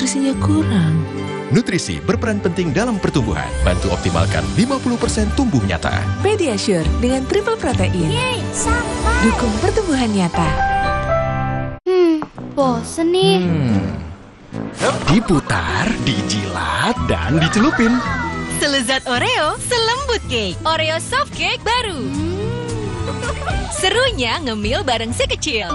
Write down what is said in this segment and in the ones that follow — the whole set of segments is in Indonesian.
nutrisinya kurang. Nutrisi berperan penting dalam pertumbuhan. Bantu optimalkan 50% tumbuh nyata. Pediasure dengan triple protein. Yeay, sama. Dukung pertumbuhan nyata. Bosen nih. Diputar, dijilat, dan dicelupin. Selezat Oreo, selembut cake. Oreo soft cake baru. Serunya ngemil bareng si kecil.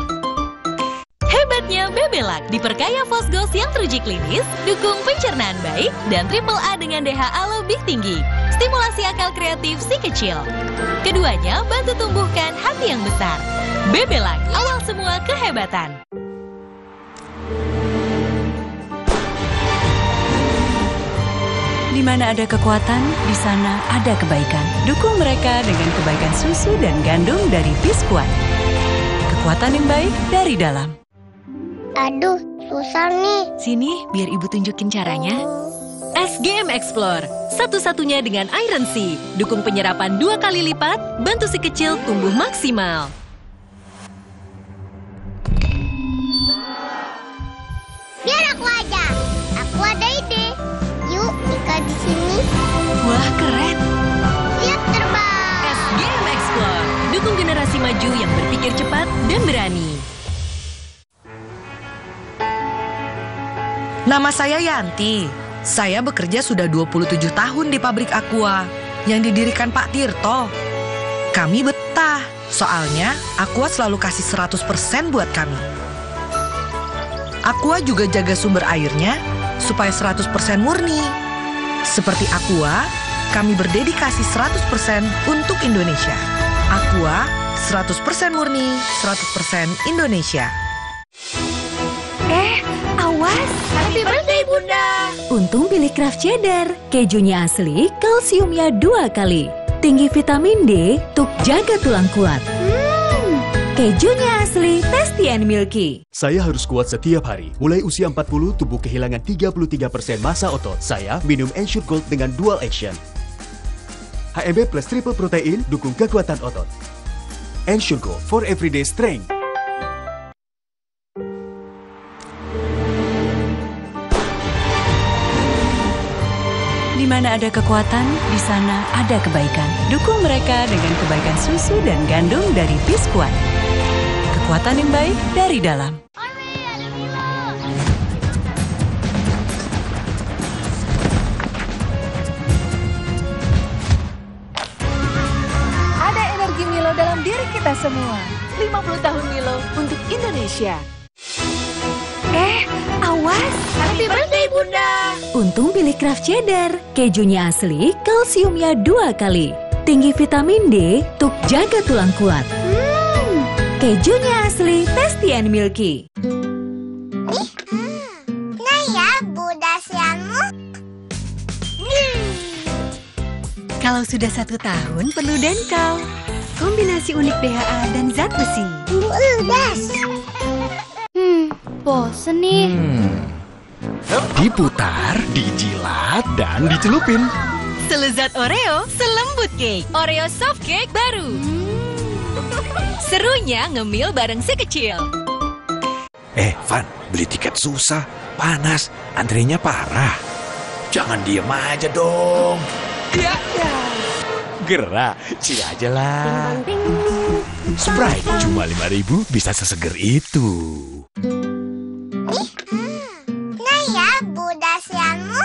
Hebatnya Bebelak diperkaya fosgos yang teruji klinis, dukung pencernaan baik, dan triple A dengan DHA lebih tinggi. Stimulasi akal kreatif si kecil. Keduanya bantu tumbuhkan hati yang besar. Bebelak, awal semua kehebatan. Di mana ada kekuatan, di sana ada kebaikan. Dukung mereka dengan kebaikan susu dan gandum dari Biskuat. Kekuatan yang baik dari dalam. Aduh, susah nih. Sini, biar ibu tunjukin caranya. SGM Explore, satu-satunya dengan Iron C. Dukung penyerapan 2 kali lipat, bantu si kecil tumbuh maksimal. Biar aku aja. Aku ada ide. Yuk, ikat di sini. Wah, keren. Siap terbang. SGM Explore, dukung generasi maju yang berpikir cepat dan berani. Nama saya Yanti. Saya bekerja sudah 27 tahun di pabrik Aqua yang didirikan Pak Tirto. Kami betah, soalnya Aqua selalu kasih 100% buat kami. Aqua juga jaga sumber airnya supaya 100% murni. Seperti Aqua, kami berdedikasi 100% untuk Indonesia. Aqua, 100% murni, 100% Indonesia. Awas. Happy birthday, Bunda. Untung pilih Kraft Cheddar. Kejunya asli, kalsiumnya 2 kali. Tinggi vitamin D, untuk jaga tulang kuat. Kejunya asli, tasty and milky. Saya harus kuat setiap hari. Mulai usia 40, tubuh kehilangan 33% massa otot. Saya minum Ensure Gold dengan dual action. HMB plus triple protein, dukung kekuatan otot. Ensure Gold for everyday strength. Di mana ada kekuatan, di sana ada kebaikan. Dukung mereka dengan kebaikan susu dan gandum dari Biskuat. Kekuatan yang baik dari dalam. Ada energi Milo dalam diri kita semua. 50 tahun Milo untuk Indonesia. Awas. Happy birthday, Bunda. Untung pilih Kraft Cheddar. Kejunya asli, kalsiumnya 2 kali. Tinggi vitamin D, untuk jaga tulang kuat. Kejunya asli, tasty and milky. Nah ya, Bunda siamu. Kalau sudah 1 tahun, perlu Denkau. Kombinasi unik DHA dan zat besi. Das. Bosen nih. Diputar, dijilat, dan dicelupin. Selezat Oreo, selembut cake. Oreo soft cake baru. Serunya ngemil bareng si kecil. Van, beli tiket susah, panas, antrinya parah. Jangan diem aja dong. Ya. Gerak, sini aja lah. Sprite cuma 5.000 bisa seseger itu. Nah ya, Bunda siamu.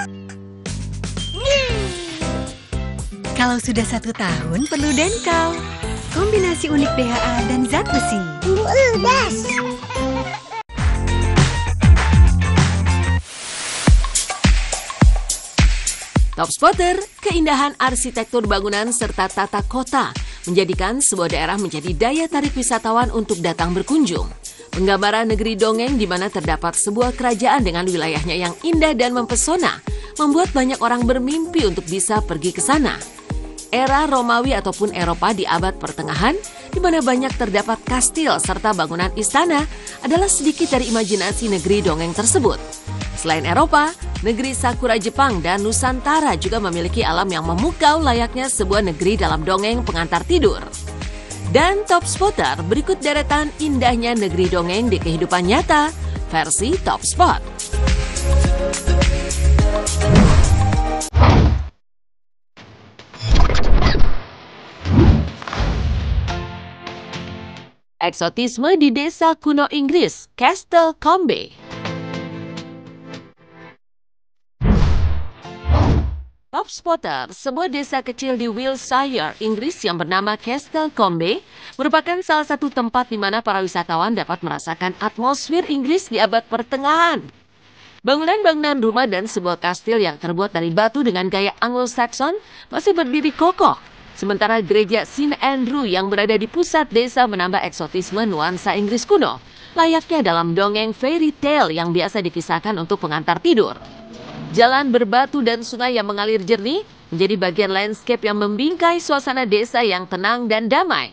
Kalau sudah 1 tahun, perlu Denkau. Kombinasi unik DHA dan zat besi. Das. Top Spotter, keindahan arsitektur bangunan serta tata kota menjadikan sebuah daerah menjadi daya tarik wisatawan untuk datang berkunjung. Penggambaran negeri dongeng di mana terdapat sebuah kerajaan dengan wilayahnya yang indah dan mempesona, membuat banyak orang bermimpi untuk bisa pergi ke sana. Era Romawi ataupun Eropa di abad pertengahan, di mana banyak terdapat kastil serta bangunan istana, adalah sedikit dari imajinasi negeri dongeng tersebut. Selain Eropa, negeri Sakura Jepang dan Nusantara juga memiliki alam yang memukau layaknya sebuah negeri dalam dongeng pengantar tidur. Dan Top Spotter berikut deretan indahnya negeri dongeng di kehidupan nyata versi Top Spot. Eksotisme di desa kuno Inggris, Castle Combe. Top Spotter, sebuah desa kecil di Wiltshire, Inggris yang bernama Castle Combe, merupakan salah satu tempat di mana para wisatawan dapat merasakan atmosfer Inggris di abad pertengahan. Bangunan-bangunan rumah dan sebuah kastil yang terbuat dari batu dengan gaya Anglo-Saxon masih berdiri kokoh. Sementara gereja St. Andrew yang berada di pusat desa menambah eksotisme nuansa Inggris kuno, layaknya dalam dongeng fairy tale yang biasa dikisahkan untuk pengantar tidur. Jalan berbatu dan sungai yang mengalir jernih menjadi bagian landscape yang membingkai suasana desa yang tenang dan damai.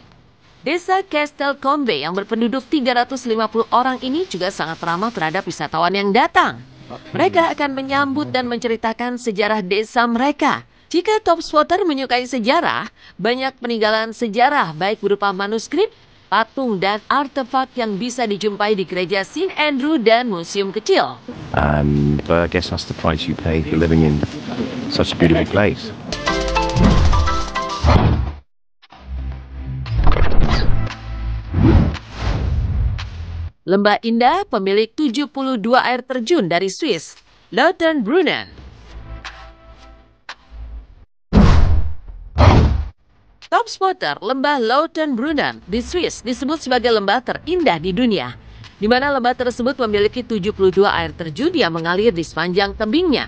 Desa Castle Combe yang berpenduduk 350 orang ini juga sangat ramah terhadap wisatawan yang datang. Mereka akan menyambut dan menceritakan sejarah desa mereka. Jika Top Spotter menyukai sejarah, banyak peninggalan sejarah baik berupa manuskrip, patung, dan artefak yang bisa dijumpai di gereja St. Andrew dan museum kecil. But I guess that's the price you pay for living in such a beautiful place. Lembah Indah, pemilik 72 air terjun dari Swiss, Lauterbrunnen. Top Spotter, lembah Lauterbrunnen di Swiss disebut sebagai lembah terindah di dunia, di mana lembah tersebut memiliki 72 air terjun yang mengalir di sepanjang tebingnya.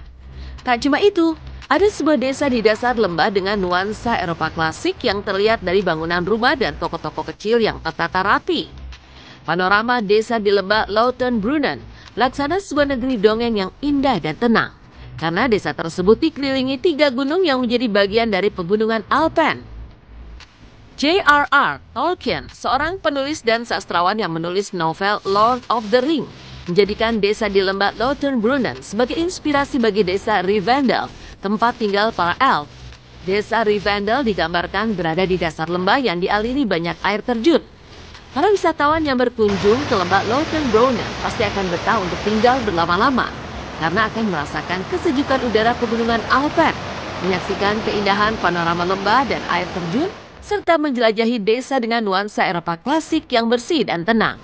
Tak cuma itu, ada sebuah desa di dasar lembah dengan nuansa Eropa klasik yang terlihat dari bangunan rumah dan toko-toko kecil yang tertata rapi. Panorama desa di lembah Lauterbrunnen laksana sebuah negeri dongeng yang indah dan tenang, karena desa tersebut dikelilingi 3 gunung yang menjadi bagian dari pegunungan Alpen. J.R.R. Tolkien, seorang penulis dan sastrawan yang menulis novel Lord of the Ring, menjadikan desa di lembah Lauterbrunnen sebagai inspirasi bagi desa Rivendell, tempat tinggal para elf. Desa Rivendell digambarkan berada di dasar lembah yang dialiri banyak air terjun. Para wisatawan yang berkunjung ke lembah Lauterbrunnen pasti akan betah untuk tinggal berlama-lama, karena akan merasakan kesejukan udara pegunungan Alpen, menyaksikan keindahan panorama lembah dan air terjun, serta menjelajahi desa dengan nuansa Eropa klasik yang bersih dan tenang.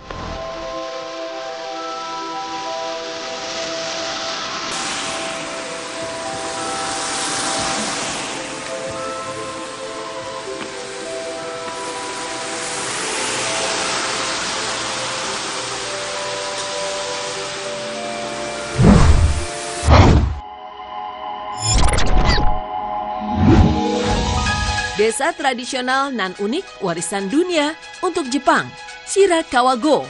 Desa tradisional nan unik warisan dunia untuk Jepang, Shirakawa-go.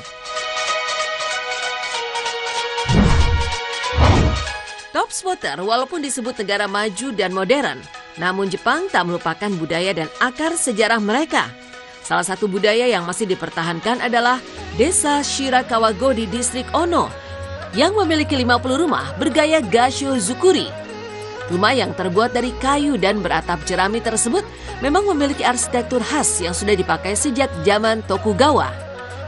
Top Spotter walaupun disebut negara maju dan modern, namun Jepang tak melupakan budaya dan akar sejarah mereka. Salah satu budaya yang masih dipertahankan adalah Desa Shirakawa-go di distrik Ono, yang memiliki 50 rumah bergaya Gassho-zukuri. Rumah yang terbuat dari kayu dan beratap jerami tersebut memang memiliki arsitektur khas yang sudah dipakai sejak zaman Tokugawa.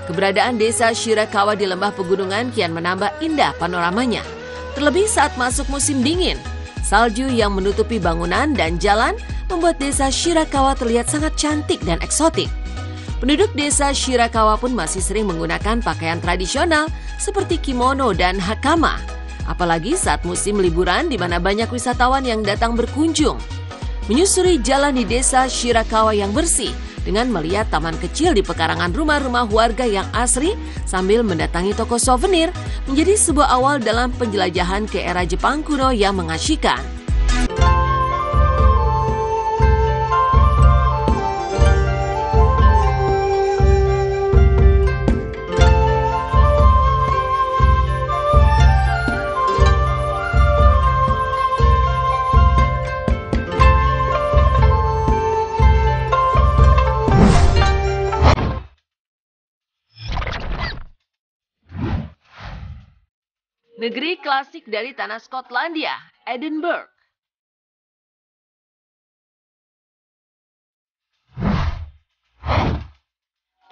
Keberadaan desa Shirakawa di lembah pegunungan kian menambah indah panoramanya. Terlebih saat masuk musim dingin, salju yang menutupi bangunan dan jalan membuat desa Shirakawa terlihat sangat cantik dan eksotik. Penduduk desa Shirakawa pun masih sering menggunakan pakaian tradisional seperti kimono dan hakama. Apalagi saat musim liburan di mana banyak wisatawan yang datang berkunjung. Menyusuri jalan di desa Shirakawa yang bersih dengan melihat taman kecil di pekarangan rumah-rumah warga yang asri sambil mendatangi toko souvenir menjadi sebuah awal dalam penjelajahan ke era Jepang kuno yang mengasyikkan. Negeri klasik dari tanah Skotlandia, Edinburgh.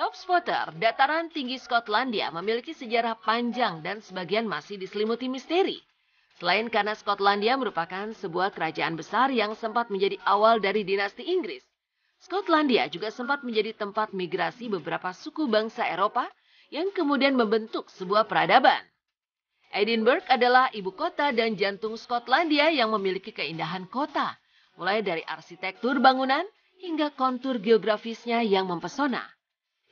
Top Spotter, dataran tinggi Skotlandia memiliki sejarah panjang dan sebagian masih diselimuti misteri. Selain karena Skotlandia merupakan sebuah kerajaan besar yang sempat menjadi awal dari dinasti Inggris, Skotlandia juga sempat menjadi tempat migrasi beberapa suku bangsa Eropa yang kemudian membentuk sebuah peradaban. Edinburgh adalah ibu kota dan jantung Skotlandia yang memiliki keindahan kota, mulai dari arsitektur bangunan hingga kontur geografisnya yang mempesona.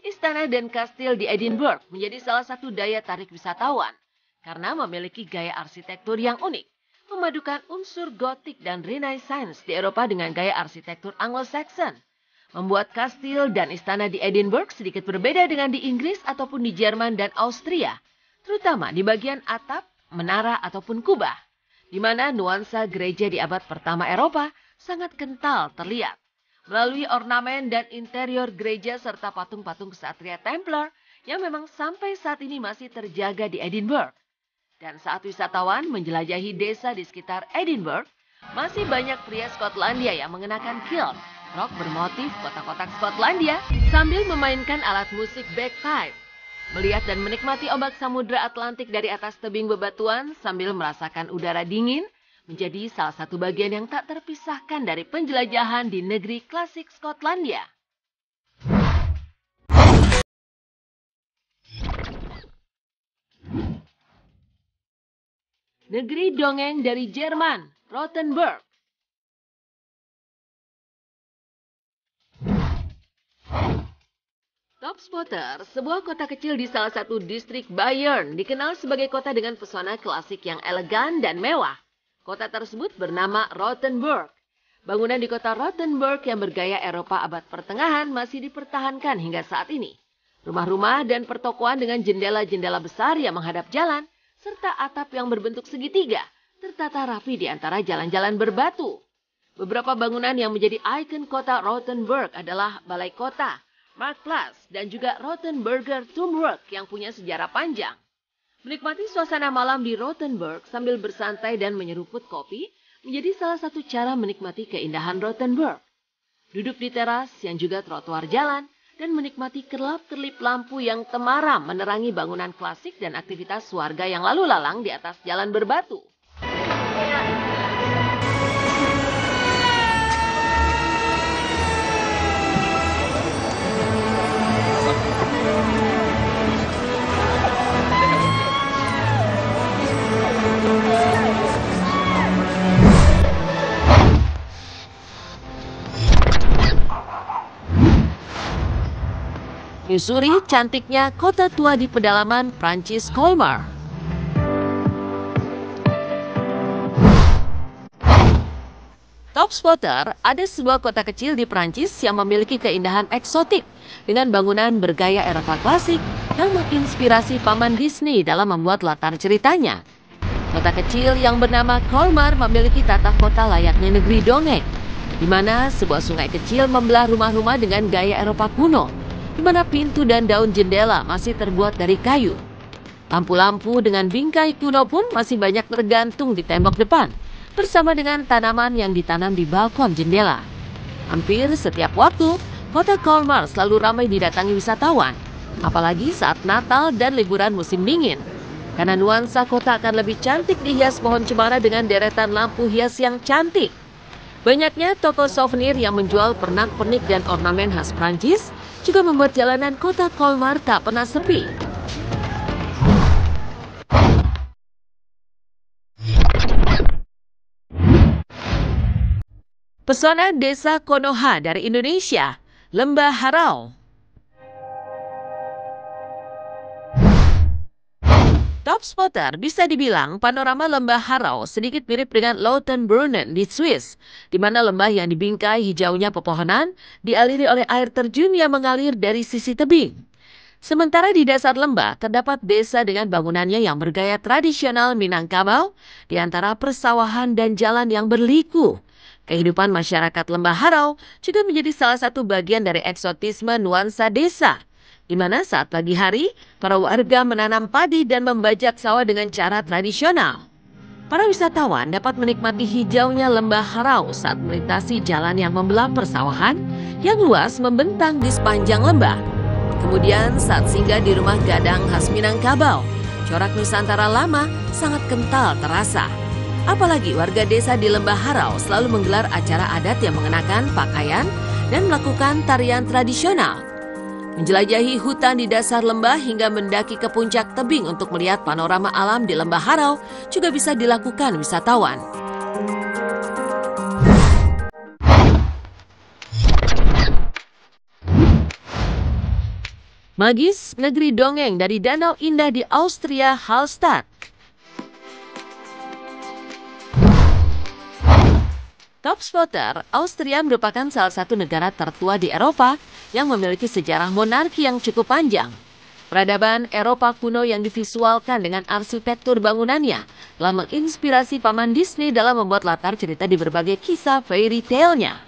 Istana dan kastil di Edinburgh menjadi salah satu daya tarik wisatawan karena memiliki gaya arsitektur yang unik, memadukan unsur gotik dan renaissance di Eropa dengan gaya arsitektur Anglo-Saxon. Membuat kastil dan istana di Edinburgh sedikit berbeda dengan di Inggris ataupun di Jerman dan Austria, terutama di bagian atap, menara ataupun kubah, di mana nuansa gereja di abad pertama Eropa sangat kental terlihat. Melalui ornamen dan interior gereja serta patung-patung ksatria Templar yang memang sampai saat ini masih terjaga di Edinburgh. Dan saat wisatawan menjelajahi desa di sekitar Edinburgh, masih banyak pria Skotlandia yang mengenakan kilt, rok bermotif kotak-kotak Skotlandia sambil memainkan alat musik bagpipe. Melihat dan menikmati ombak samudra Atlantik dari atas tebing bebatuan sambil merasakan udara dingin menjadi salah satu bagian yang tak terpisahkan dari penjelajahan di negeri klasik Skotlandia. Negeri dongeng dari Jerman, Rothenburg. Topspotter, sebuah kota kecil di salah satu distrik Bayern, dikenal sebagai kota dengan pesona klasik yang elegan dan mewah. Kota tersebut bernama Rothenburg. Bangunan di kota Rothenburg yang bergaya Eropa abad pertengahan masih dipertahankan hingga saat ini. Rumah-rumah dan pertokoan dengan jendela-jendela besar yang menghadap jalan, serta atap yang berbentuk segitiga, tertata rapi di antara jalan-jalan berbatu. Beberapa bangunan yang menjadi ikon kota Rothenburg adalah Balai Kota, Marktplatz, dan juga Rothenburger Turmwerk yang punya sejarah panjang. Menikmati suasana malam di Rothenburg sambil bersantai dan menyeruput kopi menjadi salah satu cara menikmati keindahan Rothenburg. Duduk di teras yang juga trotoar jalan dan menikmati kerlap-kerlip lampu yang temaram menerangi bangunan klasik dan aktivitas warga yang lalu lalang di atas jalan berbatu. Menyusuri cantiknya kota tua di pedalaman Prancis Colmar. Topspotter, ada sebuah kota kecil di Prancis yang memiliki keindahan eksotik dengan bangunan bergaya Eropa klasik yang menginspirasi paman Disney dalam membuat latar ceritanya. Kota kecil yang bernama Colmar memiliki tata kota layaknya negeri dongeng, di mana sebuah sungai kecil membelah rumah-rumah dengan gaya Eropa kuno, di mana pintu dan daun jendela masih terbuat dari kayu. Lampu-lampu dengan bingkai kuno pun masih banyak tergantung di tembok depan, bersama dengan tanaman yang ditanam di balkon jendela. Hampir setiap waktu, kota Colmar selalu ramai didatangi wisatawan, apalagi saat Natal dan liburan musim dingin. Karena nuansa kota akan lebih cantik dihias pohon cemara dengan deretan lampu hias yang cantik. Banyaknya toko souvenir yang menjual pernak-pernik dan ornamen khas Prancis juga membuat jalanan kota Colmar tak pernah sepi. Pesona Desa Konoha dari Indonesia, Lembah Harau. Topspotter, bisa dibilang panorama Lembah Harau sedikit mirip dengan Lautenbrunnen di Swiss, di mana lembah yang dibingkai hijaunya pepohonan dialiri oleh air terjun yang mengalir dari sisi tebing. Sementara di dasar lembah terdapat desa dengan bangunannya yang bergaya tradisional Minangkabau, di antara persawahan dan jalan yang berliku. Kehidupan masyarakat Lembah Harau juga menjadi salah satu bagian dari eksotisme nuansa desa, di mana saat pagi hari, para warga menanam padi dan membajak sawah dengan cara tradisional. Para wisatawan dapat menikmati hijaunya Lembah Harau saat melintasi jalan yang membelah persawahan yang luas membentang di sepanjang lembah. Kemudian saat singgah di rumah gadang khas Minangkabau, corak Nusantara lama sangat kental terasa. Apalagi warga desa di Lembah Harau selalu menggelar acara adat yang mengenakan pakaian dan melakukan tarian tradisional. Menjelajahi hutan di dasar lembah hingga mendaki ke puncak tebing untuk melihat panorama alam di Lembah Harau juga bisa dilakukan wisatawan. Magis Negeri Dongeng dari Danau Indah di Austria, Hallstatt. Topspotter, Austria merupakan salah satu negara tertua di Eropa yang memiliki sejarah monarki yang cukup panjang. Peradaban Eropa kuno yang divisualkan dengan arsitektur bangunannya telah menginspirasi paman Disney dalam membuat latar cerita di berbagai kisah fairy tale-nya.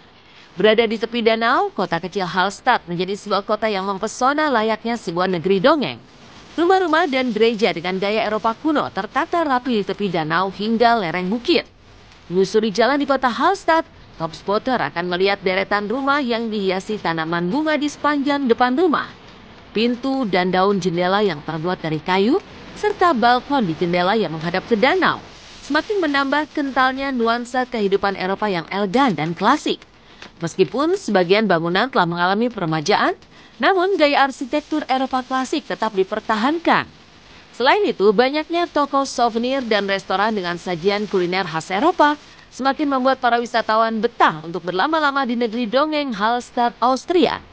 Berada di tepi danau, kota kecil Hallstatt menjadi sebuah kota yang mempesona layaknya sebuah negeri dongeng. Rumah-rumah dan gereja dengan gaya Eropa kuno tertata rapi di tepi danau hingga lereng bukit. Menyusuri jalan di kota Hallstatt, Topspotter akan melihat deretan rumah yang dihiasi tanaman bunga di sepanjang depan rumah. Pintu dan daun jendela yang terbuat dari kayu, serta balkon di jendela yang menghadap ke danau, semakin menambah kentalnya nuansa kehidupan Eropa yang elegan dan klasik. Meskipun sebagian bangunan telah mengalami peremajaan, namun gaya arsitektur Eropa klasik tetap dipertahankan. Selain itu, banyaknya toko souvenir dan restoran dengan sajian kuliner khas Eropa semakin membuat para wisatawan betah untuk berlama-lama di negeri dongeng Hallstatt, Austria.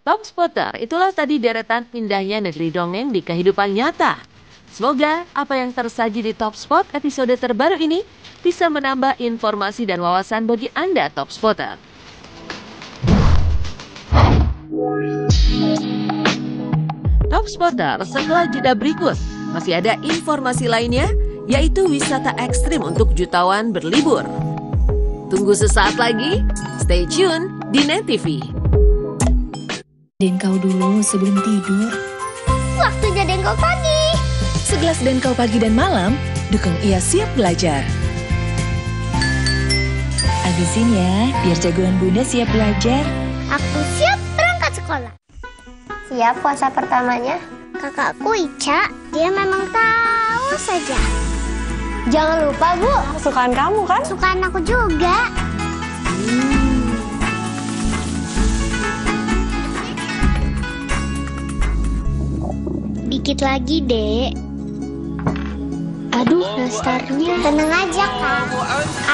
Topspotter, itulah tadi deretan indahnya negeri dongeng di kehidupan nyata. Semoga apa yang tersaji di Topspot episode terbaru ini bisa menambah informasi dan wawasan bagi Anda, Topspotter. Topspotter, setelah jeda berikut, masih ada informasi lainnya, yaitu wisata ekstrim untuk jutawan berlibur. Tunggu sesaat lagi, stay tune di Net TV. Dengkau dulu sebelum tidur. Waktunya dengkau pagi. Segelas dengkau pagi dan malam, dukung ia siap belajar. Habisin ya, biar jagoan bunda siap belajar. Aku siap berangkat sekolah. Siap puasa pertamanya. Kakakku Ica, dia memang tahu saja. Jangan lupa, Bu. Kesukaan kamu kan? Kesukaan aku juga. Dikit lagi, Dek. Aduh, nastarnya. Tenang aja, Kak.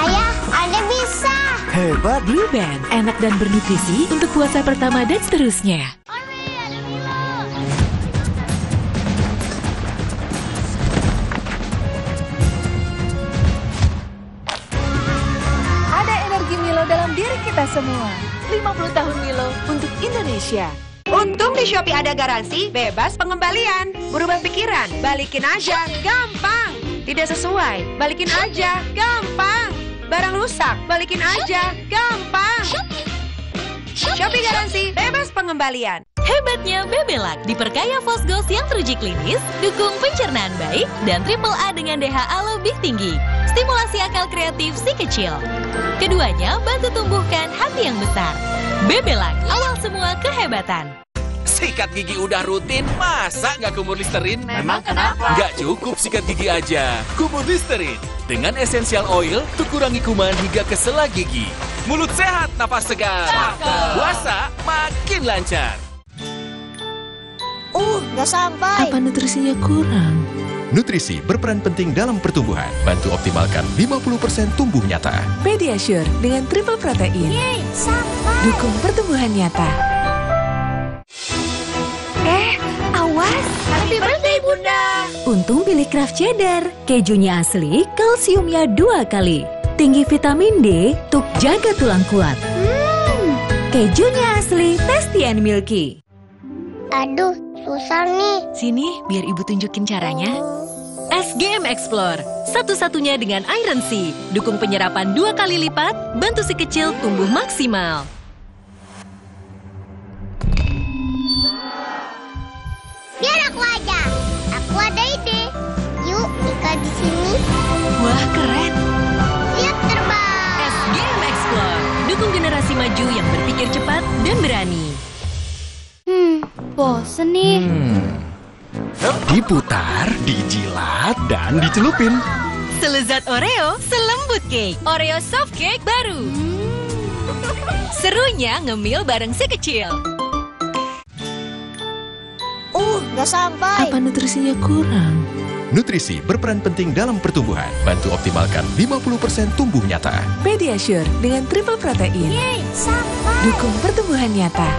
Ayah, Ade bisa. Hebat Blue Band, enak dan bernutrisi untuk puasa pertama dan seterusnya. Ada energi Milo dalam diri kita semua. 50 tahun Milo untuk Indonesia. Untung di Shopee ada garansi bebas pengembalian. Berubah pikiran, balikin aja, gampang. Tidak sesuai, balikin aja, gampang. Barang rusak, balikin aja, gampang. Shopee garansi bebas pengembalian. Hebatnya Bebelak diperkaya fosgos yang teruji klinis, dukung pencernaan baik, dan triple A dengan DHA lebih tinggi. Stimulasi akal kreatif si kecil. Keduanya bantu tumbuhkan hati yang besar. Bebelak, awal semua kehebatan. Sikat gigi udah rutin, masa nggak kumur Listerine? Memang kenapa? Nggak cukup sikat gigi aja, kumur Listerine. Dengan essential oil, untuk kurangi kuman hingga ke sela gigi. Mulut sehat, napas segar. Puasa makin lancar. Nggak sampai. Apa nutrisinya kurang? Nutrisi berperan penting dalam pertumbuhan. Bantu optimalkan 50% tumbuh nyata. Pediasure dengan triple protein. Yeay, sampai. Dukung pertumbuhan nyata. Awas. Happy birthday, Bunda. Untung pilih Kraft Cheddar. Kejunya asli, kalsiumnya 2 kali. Tinggi vitamin D untuk jaga tulang kuat. Kejunya asli, tasty and milky. Aduh, susah nih. Sini, biar ibu tunjukin caranya. SGM Explore, satu-satunya dengan Iron C. Dukung penyerapan 2 kali lipat, bantu si kecil tumbuh maksimal. Biar aku aja. Aku ada ide. Yuk, Ika di sini. Wah, keren. Siap terbang. SGM Explore, dukung generasi maju yang berpikir cepat dan berani. Bosen nih. Diputar, dijilat, dan dicelupin. Selezat Oreo, selembut cake. Oreo soft cake baru. Serunya ngemil bareng si kecil. Nggak sampai. Apa nutrisinya kurang? Nutrisi berperan penting dalam pertumbuhan. Bantu optimalkan 50% tumbuh nyata. Pediasure dengan triple protein. Yeay, sampai. Dukung pertumbuhan nyata.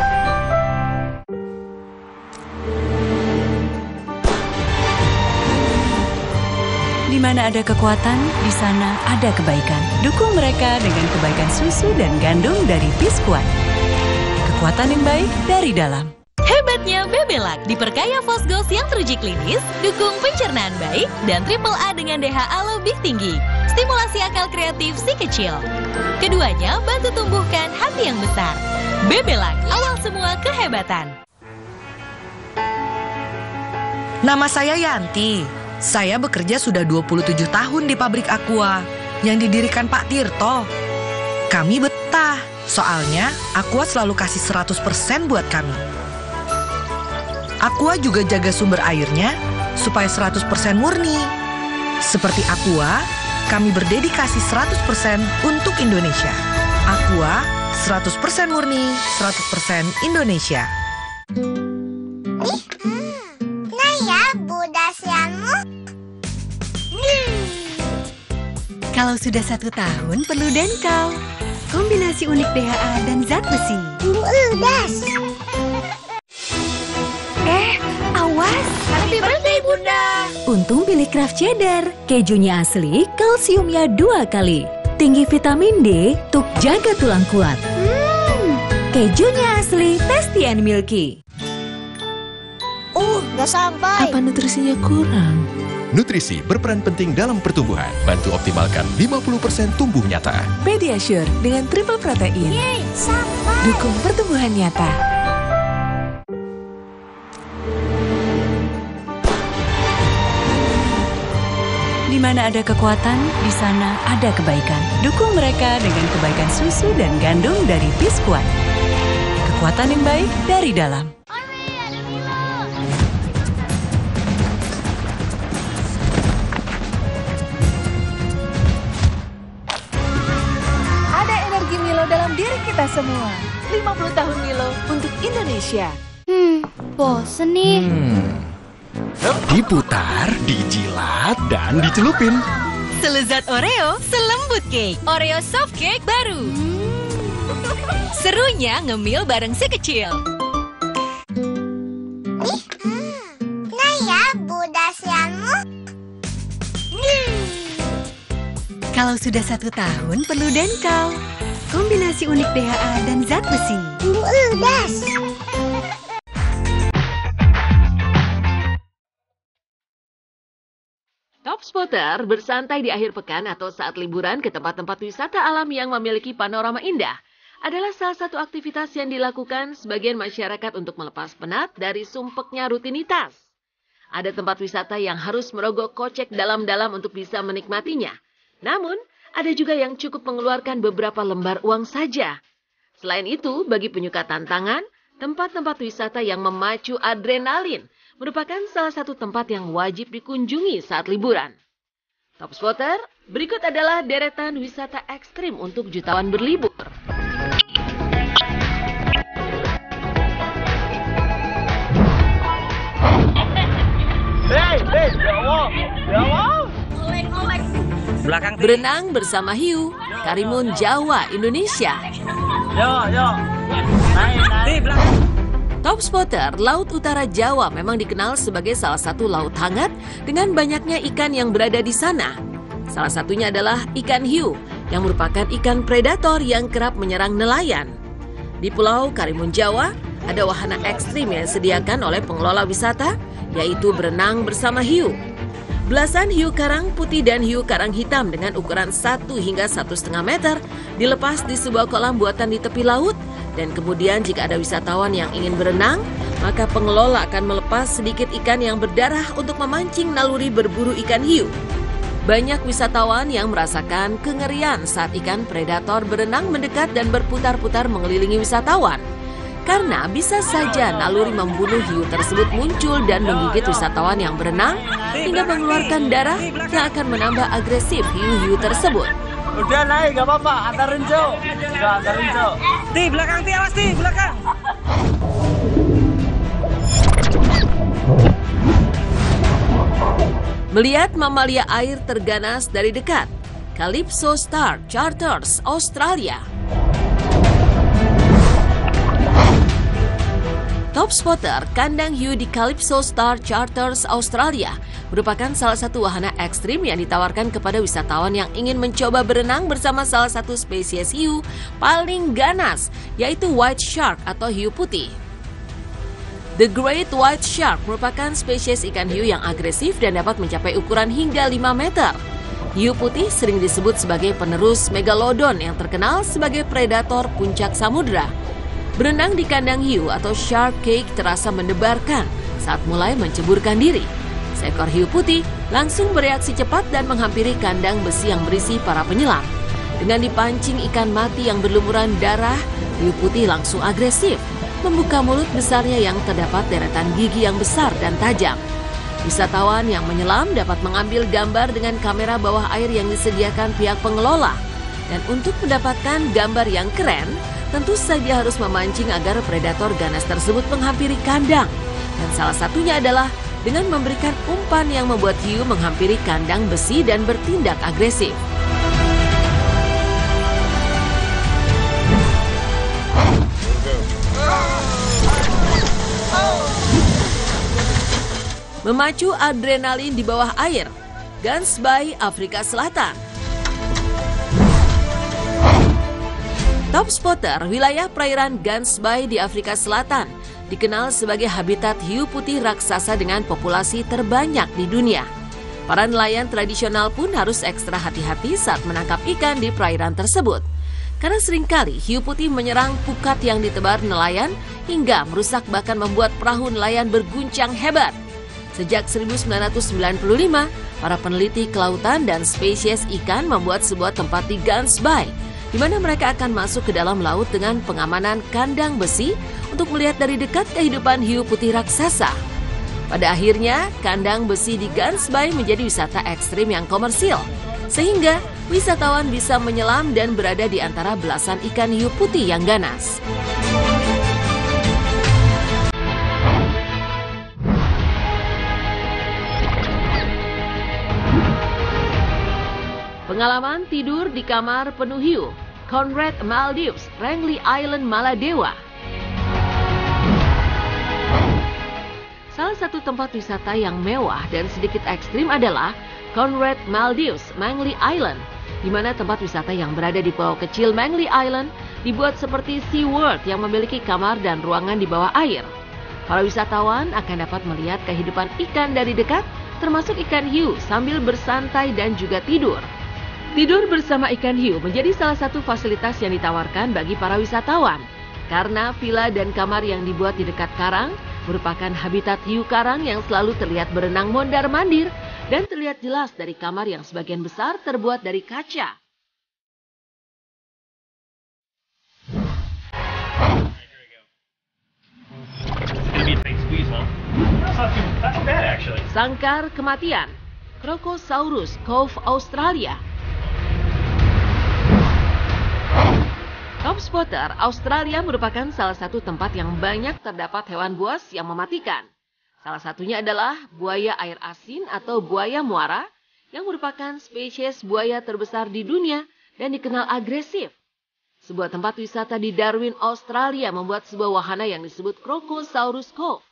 Di mana ada kekuatan, di sana ada kebaikan. Dukung mereka dengan kebaikan susu dan gandum dari Biskuat. Kekuatan yang baik dari dalam. Hebatnya Bebelak diperkaya fosgos yang teruji klinis, dukung pencernaan baik, dan triple A dengan DHA lebih tinggi. Stimulasi akal kreatif si kecil. Keduanya bantu tumbuhkan hati yang besar. Bebelak, awal semua kehebatan. Nama saya Yanti. Saya bekerja sudah 27 tahun di pabrik Aqua yang didirikan Pak Tirto. Kami betah, soalnya Aqua selalu kasih 100% buat kami. Aqua juga jaga sumber airnya supaya 100% murni. Seperti Aqua, kami berdedikasi 100% untuk Indonesia. Aqua, 100% murni, 100% Indonesia. Nah ya, budasianmu. Kalau sudah 1 tahun, perlu Denkau. Kombinasi unik DHA dan zat besi. Udas. Awas! Happy birthday, Bunda. Untung pilih Kraft Cheddar. Kejunya asli, kalsiumnya 2 kali. Tinggi vitamin D, untuk jaga tulang kuat. Kejunya asli, tasty and milky. Nggak sampai. Apa nutrisinya kurang? Nutrisi berperan penting dalam pertumbuhan. Bantu optimalkan 50% tumbuh nyata. Pediasure dengan triple protein. Yeay, sampai. Dukung pertumbuhan nyata. Di mana ada kekuatan, di sana ada kebaikan. Dukung mereka dengan kebaikan susu dan gandum dari Biskuat. Kekuatan yang baik dari dalam. Ada energi Milo dalam diri kita semua. 50 tahun Milo untuk Indonesia. Bosen nih. Diputar, dijilat, dan dicelupin. Selezat Oreo, selembut cake. Oreo soft cake baru. Serunya ngemil bareng si kecil. Nah ya, budasianmu. Kalau sudah 1 tahun, perlu Denkau. Kombinasi unik DHA dan zat besi. Udas. Top Spotter bersantai di akhir pekan atau saat liburan ke tempat-tempat wisata alam yang memiliki panorama indah adalah salah satu aktivitas yang dilakukan sebagian masyarakat untuk melepas penat dari sumpeknya rutinitas. Ada tempat wisata yang harus merogoh kocek dalam-dalam untuk bisa menikmatinya. Namun, ada juga yang cukup mengeluarkan beberapa lembar uang saja. Selain itu, bagi penyuka tantangan, tempat-tempat wisata yang memacu adrenalin merupakan salah satu tempat yang wajib dikunjungi saat liburan. Top Spotter, berikut adalah deretan wisata ekstrim untuk jutawan berlibur. Berenang bersama hiu, Karimun Jawa, Indonesia. Top Spotter, Laut Utara Jawa memang dikenal sebagai salah satu laut hangat dengan banyaknya ikan yang berada di sana. Salah satunya adalah ikan hiu, yang merupakan ikan predator yang kerap menyerang nelayan. Di Pulau Karimun Jawa, ada wahana ekstrim yang disediakan oleh pengelola wisata, yaitu berenang bersama hiu. Belasan hiu karang putih dan hiu karang hitam dengan ukuran 1 hingga 1,5 meter dilepas di sebuah kolam buatan di tepi laut. Dan kemudian jika ada wisatawan yang ingin berenang, maka pengelola akan melepas sedikit ikan yang berdarah untuk memancing naluri berburu ikan hiu. Banyak wisatawan yang merasakan kengerian saat ikan predator berenang mendekat dan berputar-putar mengelilingi wisatawan. Karena bisa saja naluri membunuh hiu tersebut muncul dan menggigit wisatawan yang berenang hingga mengeluarkan darah yang akan menambah agresif hiu-hiu tersebut. Udah naik, gak apa-apa. Antarin Jo. Udah antarin Jo. Di belakang, Ti, awas, Ti, belakang. Melihat mamalia air terganas dari dekat, Calypso Star Charters Australia. Top spotter kandang hiu di Calypso Star Charters Australia merupakan salah satu wahana ekstrim yang ditawarkan kepada wisatawan yang ingin mencoba berenang bersama salah satu spesies hiu paling ganas, yaitu white shark atau hiu putih. The Great White Shark merupakan spesies ikan hiu yang agresif dan dapat mencapai ukuran hingga 5 meter. Hiu putih sering disebut sebagai penerus megalodon yang terkenal sebagai predator puncak samudra. Berenang di kandang hiu atau shark cage terasa mendebarkan saat mulai menceburkan diri. Seekor hiu putih langsung bereaksi cepat dan menghampiri kandang besi yang berisi para penyelam. Dengan dipancing ikan mati yang berlumuran darah, hiu putih langsung agresif, membuka mulut besarnya yang terdapat deretan gigi yang besar dan tajam. Wisatawan yang menyelam dapat mengambil gambar dengan kamera bawah air yang disediakan pihak pengelola. Dan untuk mendapatkan gambar yang keren, tentu saja harus memancing agar predator ganas tersebut menghampiri kandang. Dan salah satunya adalah dengan memberikan umpan yang membuat hiu menghampiri kandang besi dan bertindak agresif. Memacu adrenalin di bawah air, Gansbaai, Afrika Selatan. Top spotter wilayah perairan Gansbaai di Afrika Selatan dikenal sebagai habitat hiu putih raksasa dengan populasi terbanyak di dunia. Para nelayan tradisional pun harus ekstra hati-hati saat menangkap ikan di perairan tersebut. Karena seringkali hiu putih menyerang pukat yang ditebar nelayan hingga merusak bahkan membuat perahu nelayan berguncang hebat. Sejak 1995, para peneliti kelautan dan spesies ikan membuat sebuah tempat di Gansbaai, di mana mereka akan masuk ke dalam laut dengan pengamanan kandang besi untuk melihat dari dekat kehidupan hiu putih raksasa. Pada akhirnya, kandang besi di Gansbaai menjadi wisata ekstrim yang komersil, sehingga wisatawan bisa menyelam dan berada di antara belasan ikan hiu putih yang ganas. Pengalaman tidur di kamar penuh hiu, Conrad Maldives, Raengli Island, Maladewa. Salah satu tempat wisata yang mewah dan sedikit ekstrim adalah Conrad Maldives, Raengli Island, di mana tempat wisata yang berada di pulau kecil Raengli Island dibuat seperti SeaWorld yang memiliki kamar dan ruangan di bawah air. Para wisatawan akan dapat melihat kehidupan ikan dari dekat, termasuk ikan hiu sambil bersantai dan juga tidur. Tidur bersama ikan hiu menjadi salah satu fasilitas yang ditawarkan bagi para wisatawan. Karena villa dan kamar yang dibuat di dekat karang merupakan habitat hiu karang yang selalu terlihat berenang mondar-mandir dan terlihat jelas dari kamar yang sebagian besar terbuat dari kaca. Sangkar kematian, Crocosaurus Cove, Australia. Top spotter Australia merupakan salah satu tempat yang banyak terdapat hewan buas yang mematikan. Salah satunya adalah buaya air asin atau buaya muara yang merupakan spesies buaya terbesar di dunia dan dikenal agresif. Sebuah tempat wisata di Darwin, Australia membuat sebuah wahana yang disebut Crocosaurus Cove,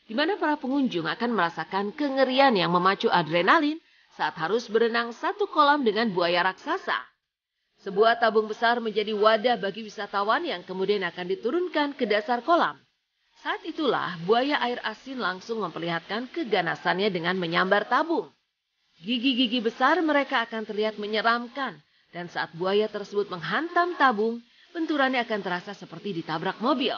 di mana para pengunjung akan merasakan kengerian yang memacu adrenalin saat harus berenang satu kolam dengan buaya raksasa. Sebuah tabung besar menjadi wadah bagi wisatawan yang kemudian akan diturunkan ke dasar kolam. Saat itulah buaya air asin langsung memperlihatkan keganasannya dengan menyambar tabung. Gigi-gigi besar mereka akan terlihat menyeramkan, dan saat buaya tersebut menghantam tabung, benturannya akan terasa seperti ditabrak mobil.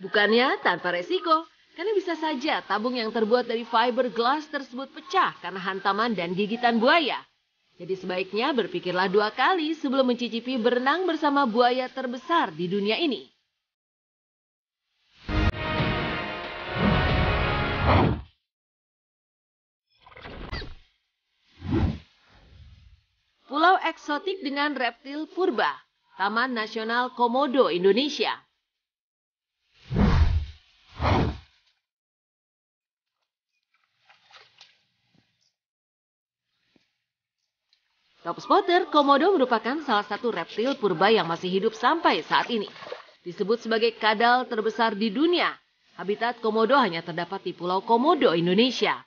Bukannya tanpa resiko, karena bisa saja tabung yang terbuat dari fiberglass tersebut pecah karena hantaman dan gigitan buaya. Jadi sebaiknya berpikirlah 2 kali sebelum mencicipi berenang bersama buaya terbesar di dunia ini. Pulau eksotik dengan reptil purba, Taman Nasional Komodo Indonesia. Top Spotter, komodo merupakan salah satu reptil purba yang masih hidup sampai saat ini. Disebut sebagai kadal terbesar di dunia, habitat komodo hanya terdapat di Pulau Komodo, Indonesia.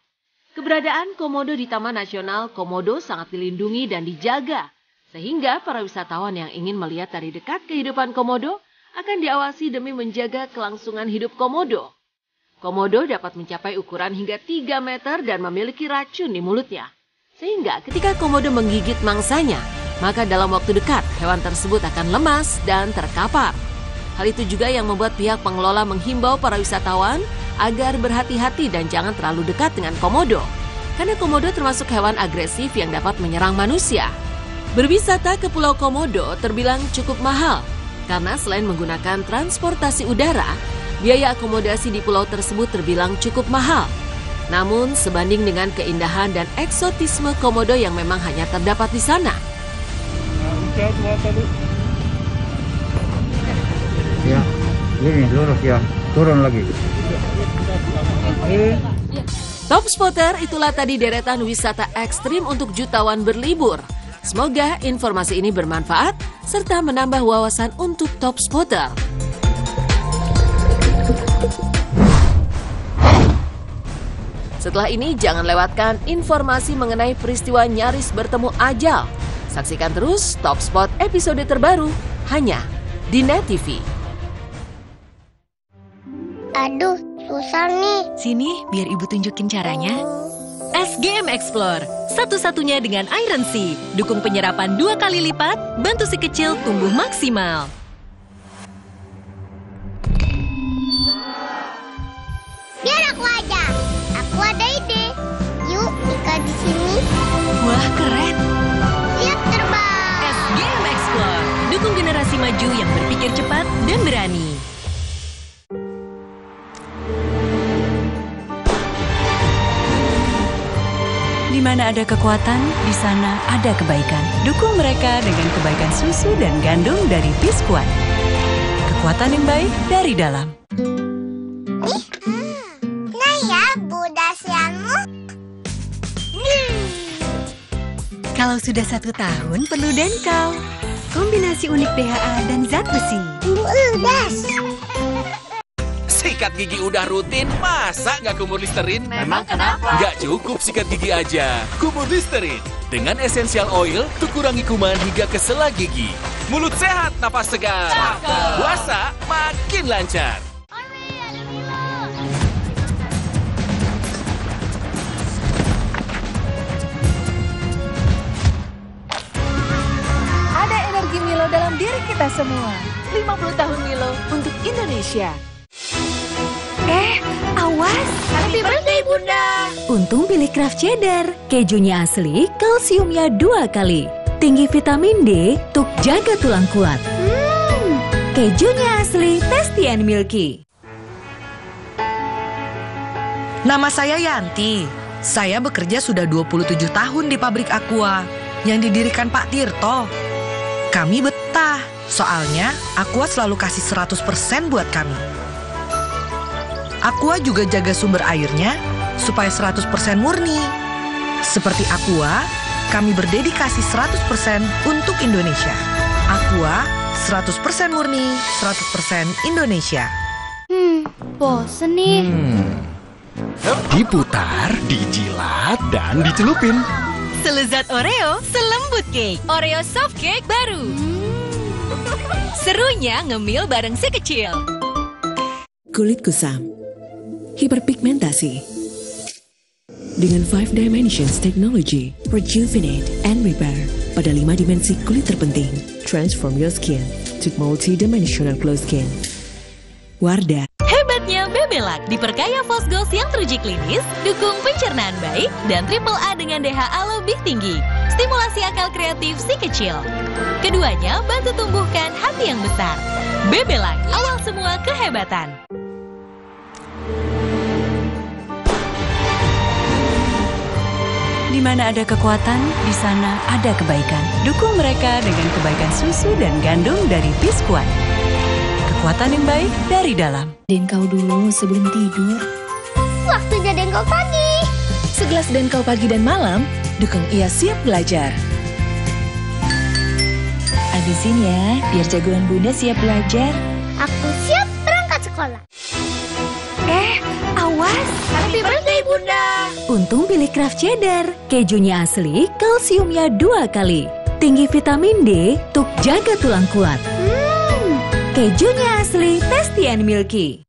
Keberadaan komodo di Taman Nasional Komodo sangat dilindungi dan dijaga, sehingga para wisatawan yang ingin melihat dari dekat kehidupan komodo akan diawasi demi menjaga kelangsungan hidup komodo. Komodo dapat mencapai ukuran hingga 3 meter dan memiliki racun di mulutnya. Sehingga ketika komodo menggigit mangsanya, maka dalam waktu dekat hewan tersebut akan lemas dan terkapar. Hal itu juga yang membuat pihak pengelola menghimbau para wisatawan agar berhati-hati dan jangan terlalu dekat dengan komodo. Karena komodo termasuk hewan agresif yang dapat menyerang manusia. Berwisata ke Pulau Komodo terbilang cukup mahal, karena selain menggunakan transportasi udara, biaya akomodasi di pulau tersebut terbilang cukup mahal. Namun, sebanding dengan keindahan dan eksotisme komodo yang memang hanya terdapat di sana. Ya, ini lurus ya, turun lagi. Top Spotter, itulah tadi deretan wisata ekstrim untuk jutawan berlibur. Semoga informasi ini bermanfaat, serta menambah wawasan untuk Top Spotter. Setelah ini, jangan lewatkan informasi mengenai peristiwa nyaris bertemu ajal. Saksikan terus Top Spot episode terbaru hanya di Net TV. Aduh, susah nih. Sini, biar ibu tunjukin caranya. SGM Explore, satu-satunya dengan Iron Sea. Dukung penyerapan 2 kali lipat, bantu si kecil tumbuh maksimal. Biar aku aja. Aku ada ide. Yuk, ikat di sini. Wah, keren. Siap terbang. SGM Explore, dukung generasi maju yang berpikir cepat dan berani. Di mana ada kekuatan, di sana ada kebaikan. Dukung mereka dengan kebaikan susu dan gandum dari Biskuat. Kekuatan yang baik dari dalam. Nah ya, budasianmu. Kalau sudah 1 tahun, perlu Denkau. Kombinasi unik DHA dan zat besi. Udas. Sikat gigi udah rutin, masa nggak kumur Listerin? Memang kenapa? Nggak cukup sikat gigi aja. Kumur Listerin dengan Essential Oil untuk kurangi kuman hingga ke sela gigi. Mulut sehat, napas segar. Puasa makin lancar. Ada energi Milo dalam diri kita semua. 50 tahun Milo untuk Indonesia. Awas. Happy birthday, Bunda. Untung pilih Kraft Cheddar. Kejunya asli, kalsiumnya 2 kali. Tinggi vitamin D untuk jaga tulang kuat. Kejunya asli, tasty and milky. Nama saya Yanti. Saya bekerja sudah 27 tahun di pabrik Aqua yang didirikan Pak Tirto. Kami betah, soalnya Aqua selalu kasih 100% buat kami. Aqua juga jaga sumber airnya supaya 100% murni. Seperti Aqua, kami berdedikasi 100% untuk Indonesia. Aqua, 100% murni, 100% Indonesia. Bosen nih. Diputar, dijilat, dan dicelupin. Selezat Oreo, selembut cake. Oreo soft cake baru. Serunya ngemil bareng si kecil. Kulit kusam, hiperpigmentasi. Dengan 5 Dimensions Technology, rejuvenate and repair pada 5 dimensi kulit terpenting. Transform your skin to multi-dimensional glow skin. Wardah. Hebatnya Bebelak diperkaya fosgos yang teruji klinis, dukung pencernaan baik, dan AAA dengan DHA lebih tinggi. Stimulasi akal kreatif si kecil. Keduanya bantu tumbuhkan hati yang besar. Bebelak, awal semua kehebatan. Di Di mana ada kekuatan, di sana ada kebaikan. Dukung mereka dengan kebaikan susu dan gandum dari Biskuat. Kekuatan yang baik dari dalam. Denkau dulu sebelum tidur. Waktunya Denkau pagi. Segelas Denkau pagi dan malam, dukung ia siap belajar. Habisin ya, biar jagoan Bunda siap belajar. Aku siap berangkat sekolah. Awas, happy birthday Bunda. Untung pilih Kraft Cheddar. Kejunya asli, kalsiumnya 2 kali. Tinggi vitamin D untuk jaga tulang kuat. Kejunya asli, tasty and milky.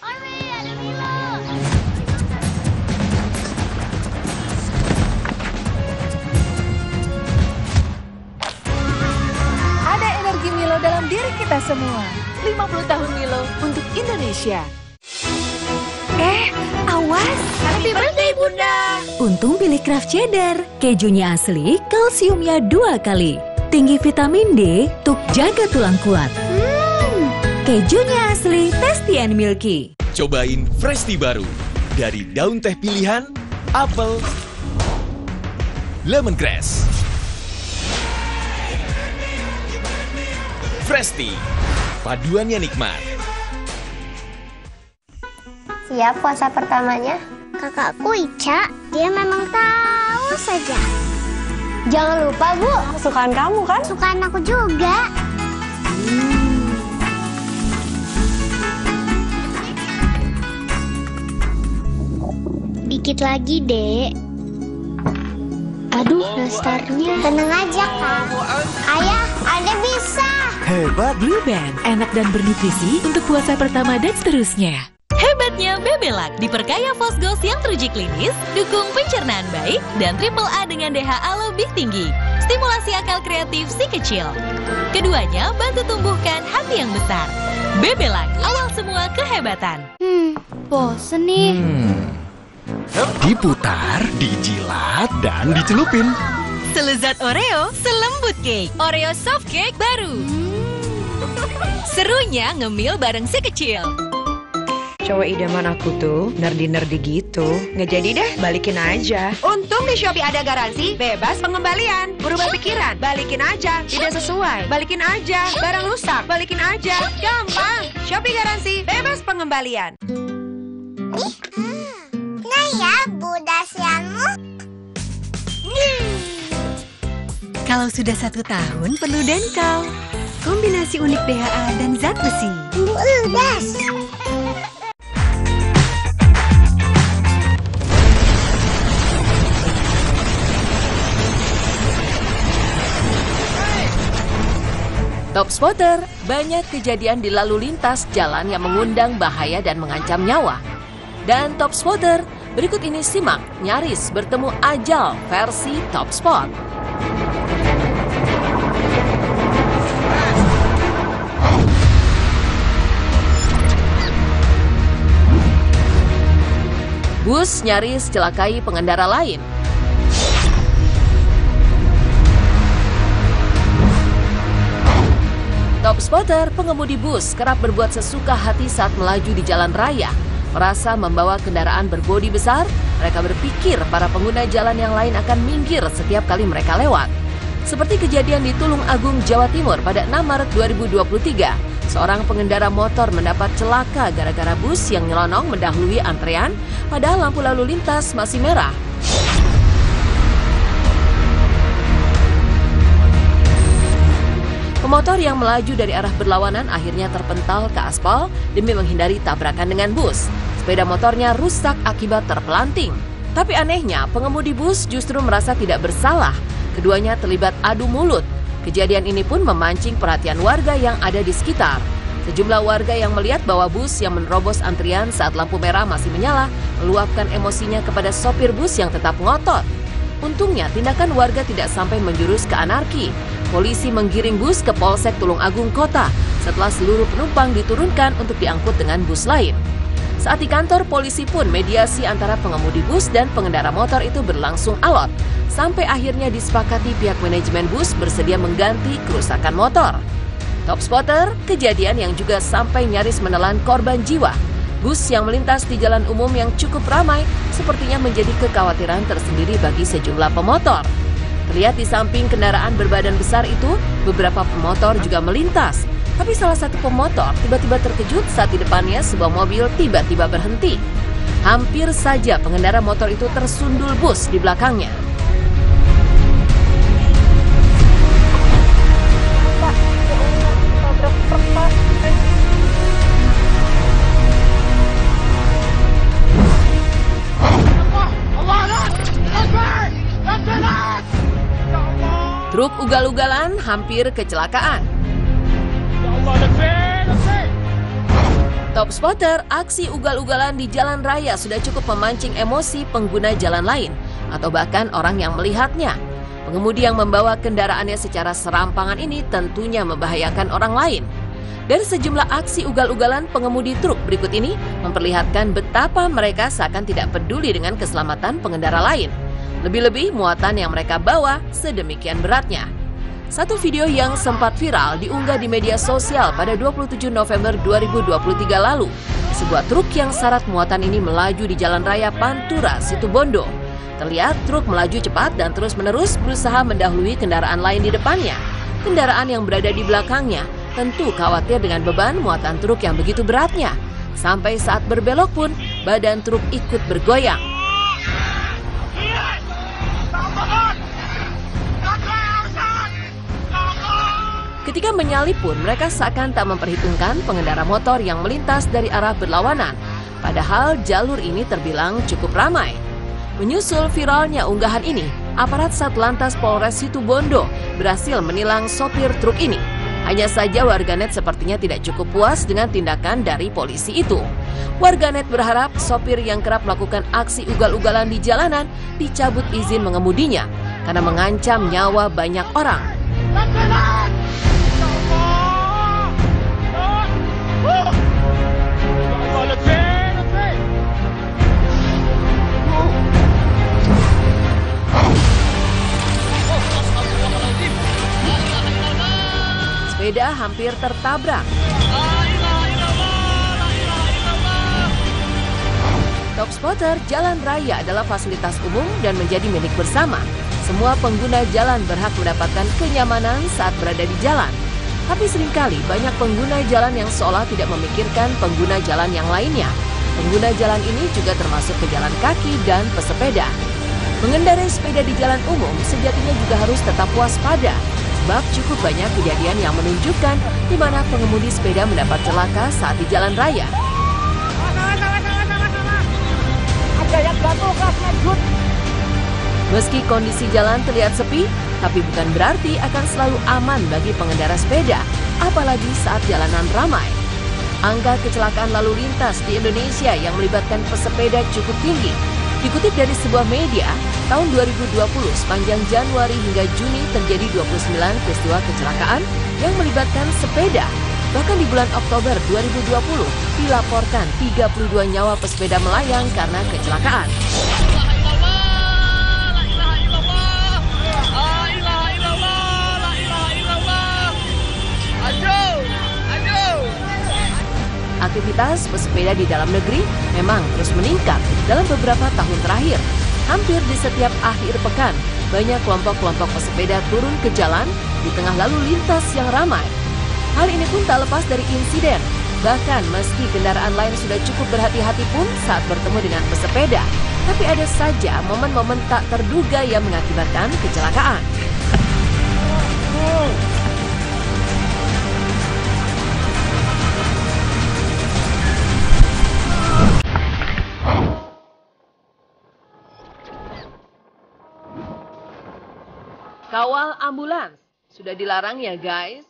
Ada energi Milo dalam diri kita semua. 50 tahun Milo untuk Indonesia. Awas, happy birthday Bunda. Untung pilih Kraft Cheddar. Kejunya asli, kalsiumnya 2 kali. Tinggi vitamin D untuk jaga tulang kuat. Kejunya asli, tasty and milky. Cobain Fresti baru. Dari daun teh pilihan, apel, lemongrass. Fresti, paduannya nikmat. Siap puasa pertamanya? Kakakku Ica, dia memang tahu saja. Jangan lupa Bu, kesukaan kamu kan? Kesukaan aku juga. Dikit lagi, Dek. Aduh, nastarnya. Tenang aja, Kak. Ayah, Ade bisa. Hebat Blue Band, enak dan bernutrisi untuk puasa pertama dan seterusnya. Hebatnya Bebelak diperkaya Fosgos yang teruji klinis, dukung pencernaan baik, dan triple A dengan DHA lebih tinggi. Stimulasi akal kreatif si kecil. Keduanya bantu tumbuhkan hati yang besar. Bebelak, awal semua kehebatan. Bosen nih. Diputar, dijilat, dan dicelupin. Selezat Oreo, selembut cake. Oreo soft cake baru. Serunya ngemil bareng si kecil. Cowok idaman aku tuh nerdy-nerdy gitu. Nggak jadi deh, balikin aja. Untung di Shopee ada garansi, bebas pengembalian. Berubah pikiran, balikin aja. Tidak sesuai, balikin aja. Barang rusak, balikin aja. Gampang. Shopee garansi, bebas pengembalian. Nah ya, budasianmu. Kalau sudah 1 tahun, perlu Denkau. Kombinasi unik DHA dan zat besi. Budas. Top Spotter, banyak kejadian di lalu lintas jalan yang mengundang bahaya dan mengancam nyawa. Dan Top Spotter, berikut ini simak nyaris bertemu ajal versi Top Spot. Bus nyaris celakai pengendara lain. Top Spotter, pengemudi bus kerap berbuat sesuka hati saat melaju di jalan raya. Merasa membawa kendaraan berbodi besar, mereka berpikir para pengguna jalan yang lain akan minggir setiap kali mereka lewat. Seperti kejadian di Tulung Agung, Jawa Timur pada 6 Maret 2023. Seorang pengendara motor mendapat celaka gara-gara bus yang nyelonong mendahului antrean padahal lampu lalu lintas masih merah. Pemotor yang melaju dari arah berlawanan akhirnya terpental ke aspal demi menghindari tabrakan dengan bus. Sepeda motornya rusak akibat terpelanting. Tapi anehnya, pengemudi bus justru merasa tidak bersalah. Keduanya terlibat adu mulut. Kejadian ini pun memancing perhatian warga yang ada di sekitar. Sejumlah warga yang melihat bahwa bus yang menerobos antrian saat lampu merah masih menyala, meluapkan emosinya kepada sopir bus yang tetap ngotot. Untungnya, tindakan warga tidak sampai menjurus ke anarki. Polisi menggiring bus ke Polsek Tulung Agung Kota setelah seluruh penumpang diturunkan untuk diangkut dengan bus lain. Saat di kantor, polisi pun mediasi antara pengemudi bus dan pengendara motor itu berlangsung alot. Sampai akhirnya disepakati pihak manajemen bus bersedia mengganti kerusakan motor. Top Spotter, kejadian yang juga sampai nyaris menelan korban jiwa. Bus yang melintas di jalan umum yang cukup ramai sepertinya menjadi kekhawatiran tersendiri bagi sejumlah pemotor. Terlihat di samping kendaraan berbadan besar itu, beberapa pemotor juga melintas. Tapi salah satu pemotor tiba-tiba terkejut saat di depannya sebuah mobil tiba-tiba berhenti. Hampir saja pengendara motor itu tersundul bus di belakangnya. Truk ugal-ugalan hampir kecelakaan. Top Spotter, aksi ugal-ugalan di jalan raya sudah cukup memancing emosi pengguna jalan lain atau bahkan orang yang melihatnya. Pengemudi yang membawa kendaraannya secara serampangan ini tentunya membahayakan orang lain. Dari sejumlah aksi ugal-ugalan pengemudi truk berikut ini memperlihatkan betapa mereka seakan tidak peduli dengan keselamatan pengendara lain. Lebih-lebih muatan yang mereka bawa sedemikian beratnya. Satu video yang sempat viral diunggah di media sosial pada 27 November 2023 lalu. Sebuah truk yang syarat muatan ini melaju di Jalan Raya Pantura, Situbondo. Terlihat truk melaju cepat dan terus-menerus berusaha mendahului kendaraan lain di depannya. Kendaraan yang berada di belakangnya tentu khawatir dengan beban muatan truk yang begitu beratnya. Sampai saat berbelok pun, badan truk ikut bergoyang. Ketika menyalip pun, mereka seakan tak memperhitungkan pengendara motor yang melintas dari arah berlawanan. Padahal jalur ini terbilang cukup ramai. Menyusul viralnya unggahan ini, aparat Satlantas Polres Situbondo berhasil menilang sopir truk ini. Hanya saja warganet sepertinya tidak cukup puas dengan tindakan dari polisi itu. Warganet berharap sopir yang kerap melakukan aksi ugal-ugalan di jalanan dicabut izin mengemudinya karena mengancam nyawa banyak orang. Sepeda hampir tertabrak. Top Spotter, jalan raya adalah fasilitas umum dan menjadi milik bersama. Semua pengguna jalan berhak mendapatkan kenyamanan saat berada di jalan. Tapi seringkali banyak pengguna jalan yang seolah tidak memikirkan pengguna jalan yang lainnya. Pengguna jalan ini juga termasuk pejalan kaki dan pesepeda. Mengendarai sepeda di jalan umum sejatinya juga harus tetap waspada. Sebab cukup banyak kejadian yang menunjukkan di mana pengemudi sepeda mendapat celaka saat di jalan raya. Meski kondisi jalan terlihat sepi, tapi bukan berarti akan selalu aman bagi pengendara sepeda, apalagi saat jalanan ramai. Angka kecelakaan lalu lintas di Indonesia yang melibatkan pesepeda cukup tinggi. Dikutip dari sebuah media, tahun 2020 sepanjang Januari hingga Juni terjadi 29 peristiwa kecelakaan yang melibatkan sepeda. Bahkan di bulan Oktober 2020 dilaporkan 32 nyawa pesepeda melayang karena kecelakaan. Aktivitas pesepeda di dalam negeri memang terus meningkat dalam beberapa tahun terakhir. Hampir di setiap akhir pekan, banyak kelompok-kelompok pesepeda turun ke jalan di tengah lalu lintas yang ramai. Hal ini pun tak lepas dari insiden. Bahkan meski kendaraan lain sudah cukup berhati-hati pun saat bertemu dengan pesepeda, tapi ada saja momen-momen tak terduga yang mengakibatkan kecelakaan. Kawal ambulans sudah dilarang ya guys.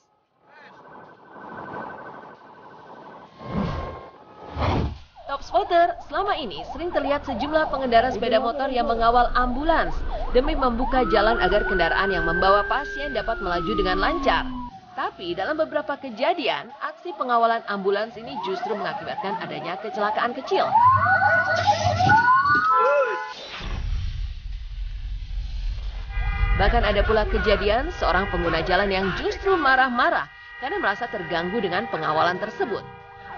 Top Spotter, selama ini sering terlihat sejumlah pengendara sepeda motor yang mengawal ambulans demi membuka jalan agar kendaraan yang membawa pasien dapat melaju dengan lancar. Tapi dalam beberapa kejadian, aksi pengawalan ambulans ini justru mengakibatkan adanya kecelakaan kecil. Bahkan ada pula kejadian seorang pengguna jalan yang justru marah-marah karena merasa terganggu dengan pengawalan tersebut.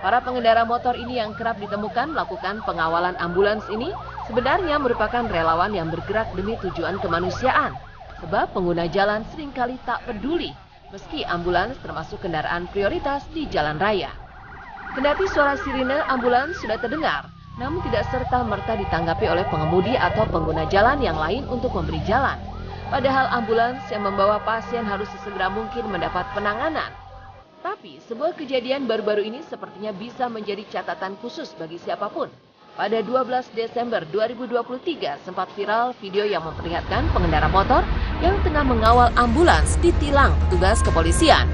Para pengendara motor ini yang kerap ditemukan melakukan pengawalan ambulans ini sebenarnya merupakan relawan yang bergerak demi tujuan kemanusiaan. Sebab pengguna jalan seringkali tak peduli meski ambulans termasuk kendaraan prioritas di jalan raya. Kendati suara sirine ambulans sudah terdengar, namun tidak serta-merta ditanggapi oleh pengemudi atau pengguna jalan yang lain untuk memberi jalan. Padahal ambulans yang membawa pasien harus sesegera mungkin mendapat penanganan. Tapi sebuah kejadian baru-baru ini sepertinya bisa menjadi catatan khusus bagi siapapun. Pada 12 Desember 2023 sempat viral video yang memperlihatkan pengendara motor yang tengah mengawal ambulans ditilang petugas kepolisian.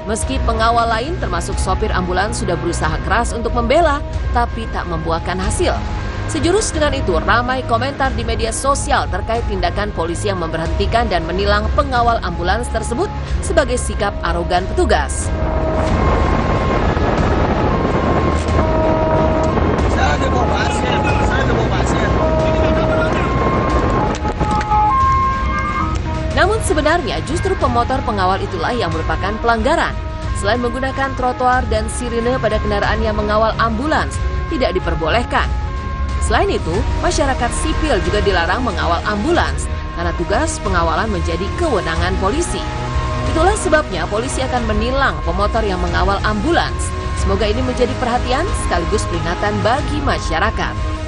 Meski pengawal lain termasuk sopir ambulans sudah berusaha keras untuk membela, tapi tak membuahkan hasil. Sejurus dengan itu, ramai komentar di media sosial terkait tindakan polisi yang memberhentikan dan menilang pengawal ambulans tersebut sebagai sikap arogan petugas. Namun sebenarnya justru pemotor pengawal itulah yang merupakan pelanggaran. Selain menggunakan trotoar dan sirine pada kendaraan yang mengawal ambulans, tidak diperbolehkan. Selain itu, masyarakat sipil juga dilarang mengawal ambulans karena tugas pengawalan menjadi kewenangan polisi. Itulah sebabnya polisi akan menilang pemotor yang mengawal ambulans. Semoga ini menjadi perhatian sekaligus peringatan bagi masyarakat.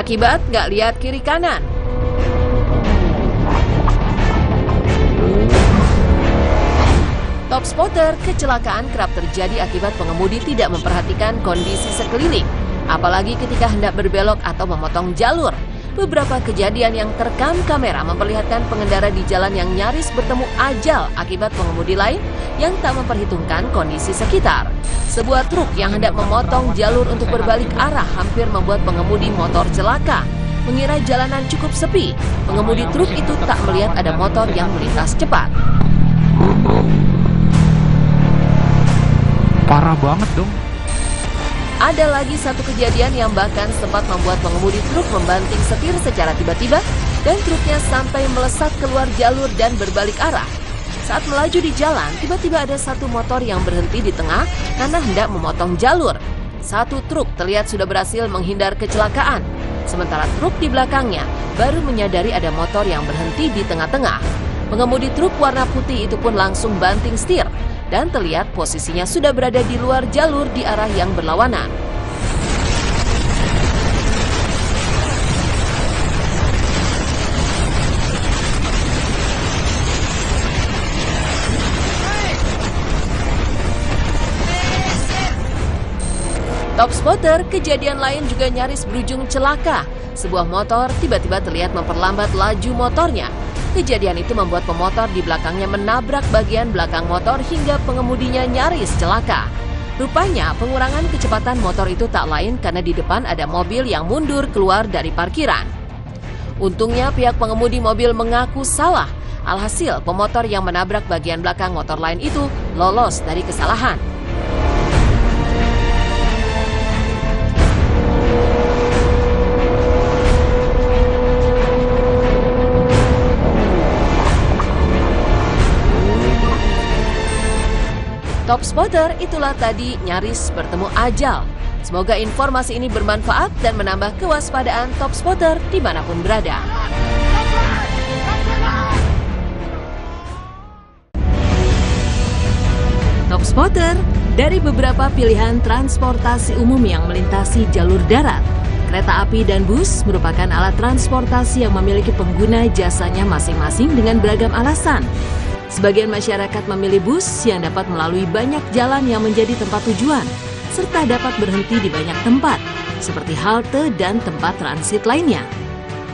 Akibat nggak lihat kiri kanan. Top spotter, kecelakaan kerap terjadi akibat pengemudi tidak memperhatikan kondisi sekeliling, apalagi ketika hendak berbelok atau memotong jalur. Beberapa kejadian yang terekam kamera memperlihatkan pengendara di jalan yang nyaris bertemu ajal akibat pengemudi lain yang tak memperhitungkan kondisi sekitar. Sebuah truk yang hendak memotong jalur untuk berbalik arah hampir membuat pengemudi motor celaka. Mengira jalanan cukup sepi, pengemudi truk itu tak melihat ada motor yang melintas cepat. Parah banget dong. Ada lagi satu kejadian yang bahkan sempat membuat pengemudi truk membanting setir secara tiba-tiba dan truknya sampai melesat keluar jalur dan berbalik arah. Saat melaju di jalan, tiba-tiba ada satu motor yang berhenti di tengah karena hendak memotong jalur. Satu truk terlihat sudah berhasil menghindar kecelakaan, sementara truk di belakangnya baru menyadari ada motor yang berhenti di tengah-tengah. Pengemudi truk warna putih itu pun langsung banting setir dan terlihat posisinya sudah berada di luar jalur di arah yang berlawanan. Top spotter, kejadian lain juga nyaris berujung celaka. Sebuah motor tiba-tiba terlihat memperlambat laju motornya. Kejadian itu membuat pemotor di belakangnya menabrak bagian belakang motor hingga pengemudinya nyaris celaka. Rupanya pengurangan kecepatan motor itu tak lain karena di depan ada mobil yang mundur keluar dari parkiran. Untungnya pihak pengemudi mobil mengaku salah. Alhasil pemotor yang menabrak bagian belakang motor lain itu lolos dari kesalahan. Top spotter, itulah tadi nyaris bertemu ajal. Semoga informasi ini bermanfaat dan menambah kewaspadaan top spotter dimanapun berada. Top spotter, dari beberapa pilihan transportasi umum yang melintasi jalur darat, kereta api dan bus merupakan alat transportasi yang memiliki pengguna jasanya masing-masing dengan beragam alasan. Sebagian masyarakat memilih bus yang dapat melalui banyak jalan yang menjadi tempat tujuan, serta dapat berhenti di banyak tempat, seperti halte dan tempat transit lainnya.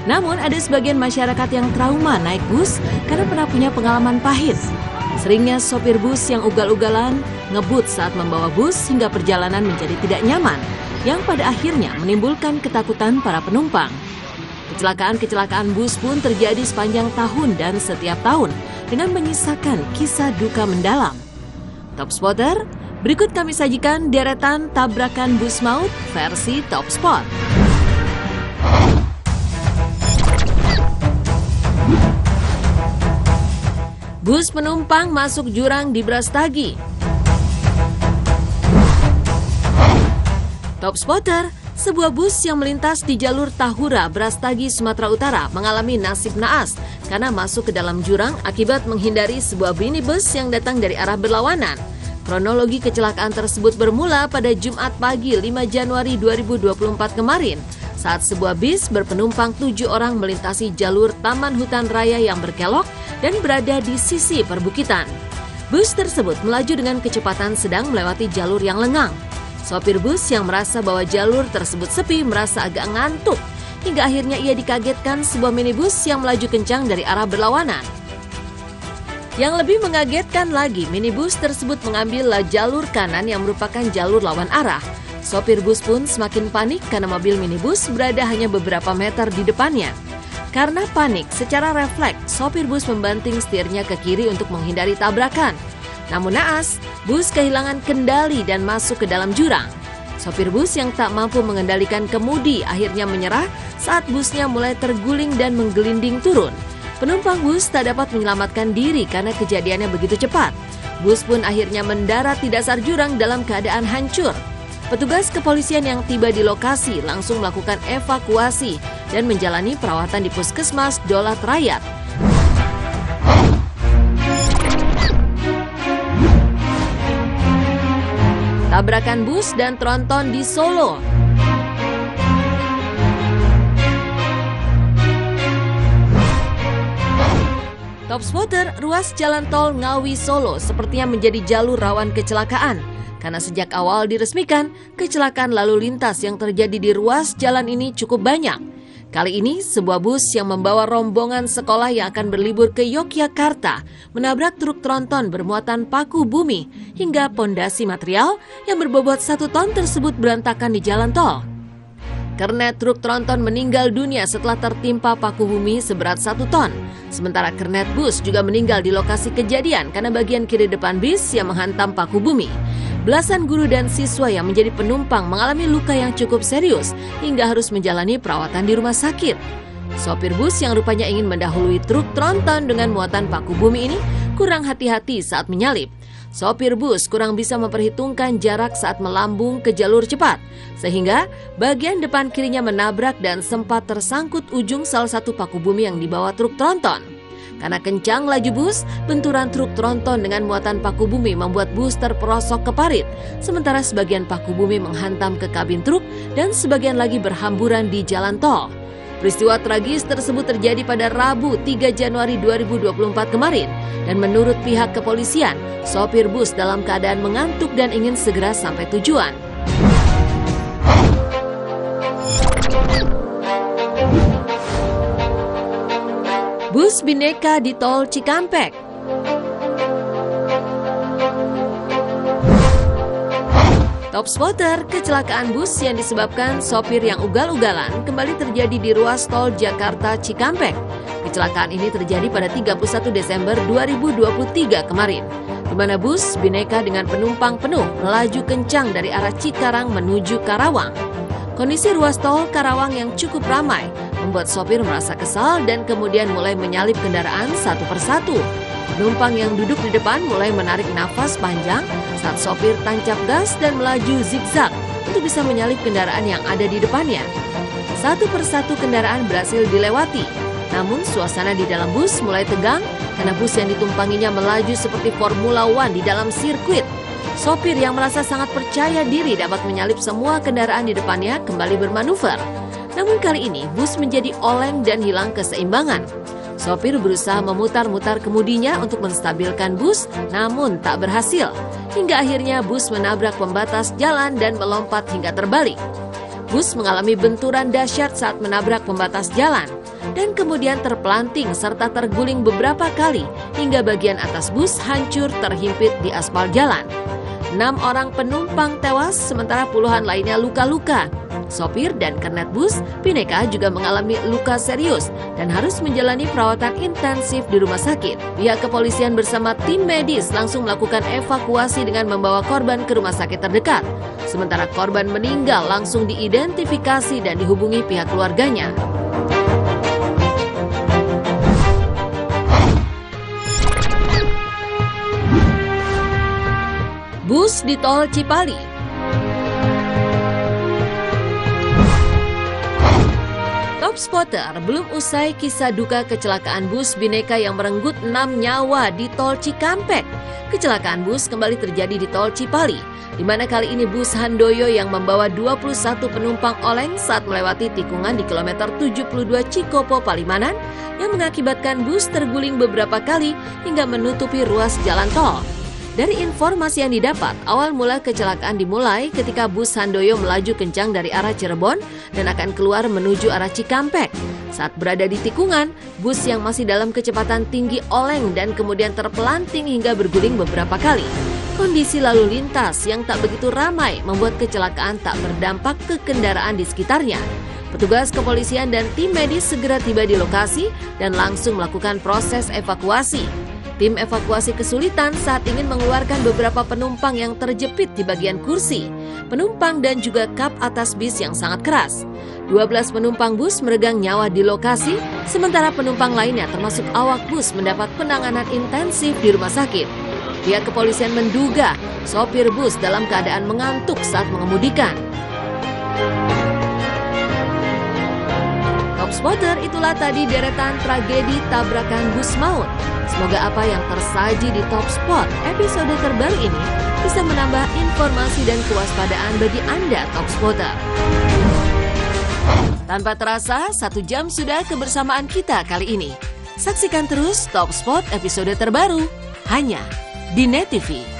Namun ada sebagian masyarakat yang trauma naik bus karena pernah punya pengalaman pahit. Seringnya sopir bus yang ugal-ugalan ngebut saat membawa bus hingga perjalanan menjadi tidak nyaman, yang pada akhirnya menimbulkan ketakutan para penumpang. Kecelakaan-kecelakaan bus pun terjadi sepanjang tahun dan setiap tahun dengan menyisakan kisah duka mendalam. Top spotter, Berikut kami sajikan deretan tabrakan bus maut versi Top Spot. Bus penumpang masuk jurang di Brastagi. Top Spotter, sebuah bus yang melintas di jalur Tahura, Brastagi, Sumatera Utara mengalami nasib naas karena masuk ke dalam jurang akibat menghindari sebuah minibus yang datang dari arah berlawanan. Kronologi kecelakaan tersebut bermula pada Jumat pagi 5 Januari 2024 kemarin saat sebuah bis berpenumpang 7 orang melintasi jalur Taman Hutan Raya yang berkelok dan berada di sisi perbukitan. Bus tersebut melaju dengan kecepatan sedang melewati jalur yang lengang. Sopir bus yang merasa bahwa jalur tersebut sepi merasa agak ngantuk hingga akhirnya ia dikagetkan sebuah minibus yang melaju kencang dari arah berlawanan. Yang lebih mengagetkan lagi, minibus tersebut mengambil jalur kanan yang merupakan jalur lawan arah. Sopir bus pun semakin panik karena mobil minibus berada hanya beberapa meter di depannya. Karena panik, secara refleks, sopir bus membanting setirnya ke kiri untuk menghindari tabrakan. Namun naas, bus kehilangan kendali dan masuk ke dalam jurang. Sopir bus yang tak mampu mengendalikan kemudi akhirnya menyerah saat busnya mulai terguling dan menggelinding turun. Penumpang bus tak dapat menyelamatkan diri karena kejadiannya begitu cepat. Bus pun akhirnya mendarat di dasar jurang dalam keadaan hancur. Petugas kepolisian yang tiba di lokasi langsung melakukan evakuasi dan menjalani perawatan di Puskesmas Dolat Rayat. Tabrakan bus dan tronton di Solo. Top Spotter, ruas jalan tol Ngawi Solo sepertinya menjadi jalur rawan kecelakaan. Karena sejak awal diresmikan, kecelakaan lalu lintas yang terjadi di ruas jalan ini cukup banyak. Kali ini, sebuah bus yang membawa rombongan sekolah yang akan berlibur ke Yogyakarta menabrak truk tronton bermuatan paku bumi hingga pondasi material yang berbobot 1 ton tersebut berantakan di jalan tol. Kernet truk tronton meninggal dunia setelah tertimpa paku bumi seberat 1 ton. Sementara kernet bus juga meninggal di lokasi kejadian karena bagian kiri depan bis yang menghantam paku bumi. Belasan guru dan siswa yang menjadi penumpang mengalami luka yang cukup serius hingga harus menjalani perawatan di rumah sakit. Sopir bus yang rupanya ingin mendahului truk tronton dengan muatan paku bumi ini kurang hati-hati saat menyalip. Sopir bus kurang bisa memperhitungkan jarak saat melambung ke jalur cepat, sehingga bagian depan kirinya menabrak dan sempat tersangkut ujung salah satu paku bumi yang dibawa truk tronton. Karena kencang laju bus, benturan truk tronton dengan muatan paku bumi membuat bus terperosok ke parit, sementara sebagian paku bumi menghantam ke kabin truk dan sebagian lagi berhamburan di jalan tol. Peristiwa tragis tersebut terjadi pada Rabu 3 Januari 2024 kemarin dan menurut pihak kepolisian, sopir bus dalam keadaan mengantuk dan ingin segera sampai tujuan. Bus Bhinneka di tol Cikampek. Top Spotter, kecelakaan bus yang disebabkan sopir yang ugal-ugalan kembali terjadi di ruas tol Jakarta Cikampek. Kecelakaan ini terjadi pada 31 Desember 2023 kemarin, di mana bus Bhinneka dengan penumpang penuh melaju kencang dari arah Cikarang menuju Karawang. Kondisi ruas tol Karawang yang cukup ramai membuat sopir merasa kesal dan kemudian mulai menyalip kendaraan satu persatu. Penumpang yang duduk di depan mulai menarik nafas panjang saat sopir tancap gas dan melaju zigzag untuk bisa menyalip kendaraan yang ada di depannya. Satu persatu kendaraan berhasil dilewati, namun suasana di dalam bus mulai tegang karena bus yang ditumpanginya melaju seperti Formula One di dalam sirkuit. Sopir yang merasa sangat percaya diri dapat menyalip semua kendaraan di depannya kembali bermanuver. Namun kali ini bus menjadi oleng dan hilang keseimbangan. Sopir berusaha memutar-mutar kemudinya untuk menstabilkan bus, namun tak berhasil. Hingga akhirnya bus menabrak pembatas jalan dan melompat hingga terbalik. Bus mengalami benturan dahsyat saat menabrak pembatas jalan, dan kemudian terpelanting serta terguling beberapa kali hingga bagian atas bus hancur terhimpit di aspal jalan. 6 orang penumpang tewas, sementara puluhan lainnya luka-luka. Sopir dan kernet bus, Bhinneka juga mengalami luka serius dan harus menjalani perawatan intensif di rumah sakit. Pihak kepolisian bersama tim medis langsung melakukan evakuasi dengan membawa korban ke rumah sakit terdekat. Sementara korban meninggal langsung diidentifikasi dan dihubungi pihak keluarganya. Bus di tol Cipali. Top Spotter, belum usai kisah duka kecelakaan bus Bhinneka yang merenggut 6 nyawa di tol Cikampek. Kecelakaan bus kembali terjadi di tol Cipali, di mana kali ini bus Handoyo yang membawa 21 penumpang oleng saat melewati tikungan di kilometer 72 Cikopo Palimanan yang mengakibatkan bus terguling beberapa kali hingga menutupi ruas jalan tol. Dari informasi yang didapat, awal mula kecelakaan dimulai ketika bus Handoyo melaju kencang dari arah Cirebon dan akan keluar menuju arah Cikampek. Saat berada di tikungan, bus yang masih dalam kecepatan tinggi oleng dan kemudian terpelanting hingga berguling beberapa kali. Kondisi lalu lintas yang tak begitu ramai membuat kecelakaan tak berdampak ke kendaraan di sekitarnya. Petugas kepolisian dan tim medis segera tiba di lokasi dan langsung melakukan proses evakuasi. Tim evakuasi kesulitan saat ingin mengeluarkan beberapa penumpang yang terjepit di bagian kursi, penumpang dan juga kap atas bis yang sangat keras. 12 penumpang bus meregang nyawa di lokasi, sementara penumpang lainnya termasuk awak bus mendapat penanganan intensif di rumah sakit. Pihak kepolisian menduga sopir bus dalam keadaan mengantuk saat mengemudikan. Top Spotter, itulah tadi deretan tragedi tabrakan bus maut. Semoga apa yang tersaji di Top Spot episode terbaru ini bisa menambah informasi dan kewaspadaan bagi Anda Top Spotter. Tanpa terasa, 1 jam sudah kebersamaan kita kali ini. Saksikan terus Top Spot episode terbaru hanya di Net TV.